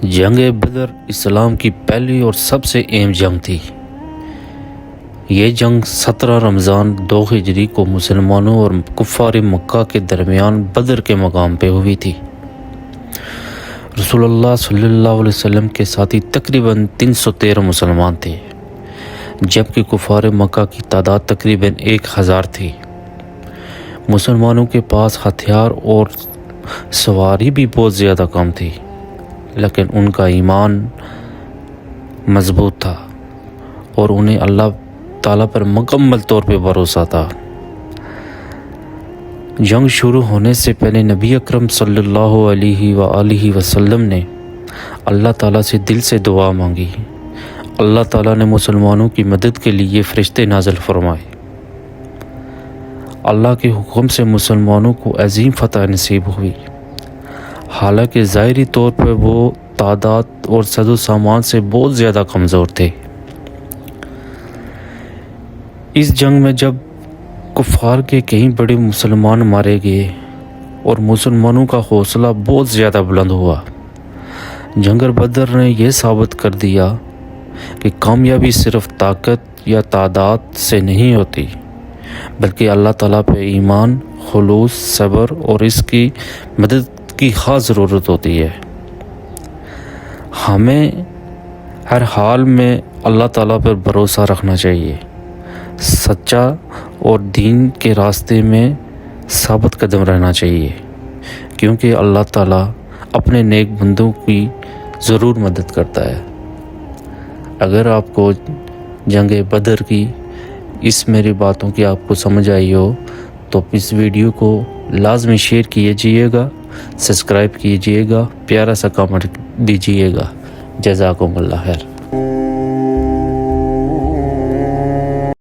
جنگ بدر اسلام کی پہلی اور سب سے اہم جنگ تھی۔ یہ جنگ 17 رمضان 2 ہجری کو مسلمانوں اور کفار مکہ کے درمیان بدر کے مقام پہ ہوئی تھی۔ رسول اللہ صلی اللہ علیہ وسلم کے ساتھی تقریباً 313 مسلمان تھے، جبکہ کفار مکہ کی تعداد تقریباً 1000 تھی۔ مسلمانوں کے پاس ہتھیار اور سواری بھی بہت زیادہ کم تھی، لیکن ان کا ایمان مضبوط تھا اور انہیں اللہ تعالیٰ پر مکمل طور پہ بھروسہ تھا۔ جنگ شروع ہونے سے پہلے نبی اکرم صلی اللہ علیہ وآلہ وسلم نے اللہ تعالیٰ سے دل سے دعا مانگی۔ اللہ تعالیٰ نے مسلمانوں کی مدد کے لیے فرشتے نازل فرمائے۔ اللہ کے حکم سے مسلمانوں کو عظیم فتح نصیب ہوئی، حالانکہ ظاہری طور پر وہ تعداد اور ساز و سامان سے بہت زیادہ کمزور تھے۔ اس جنگ میں جب کفار کے کئی بڑے مسلمان مارے گئے اور مسلمانوں کا حوصلہ بہت زیادہ بلند ہوا۔ جنگ بدر نے یہ ثابت کر دیا کہ کامیابی صرف طاقت یا تعداد سے نہیں ہوتی، بلکہ اللہ تعالیٰ پہ ایمان، خلوص، صبر اور اس کی مدد کی خاص ضرورت ہوتی ہے۔ ہمیں ہر حال میں اللہ تعالیٰ پر بھروسہ رکھنا چاہیے، سچا اور دین کے راستے میں ثابت قدم رہنا چاہیے، کیونکہ اللہ تعالیٰ اپنے نیک بندوں کی ضرور مدد کرتا ہے۔ اگر آپ کو جنگ بدر کی اس میری باتوں کی آپ کو سمجھ آئی ہو تو اس ویڈیو کو لازمی شیئر کیجیے گا، سبسکرائب کیجیے گا، پیارا سا کامنٹ دیجیے گا۔ جزاکم اللہ خیر۔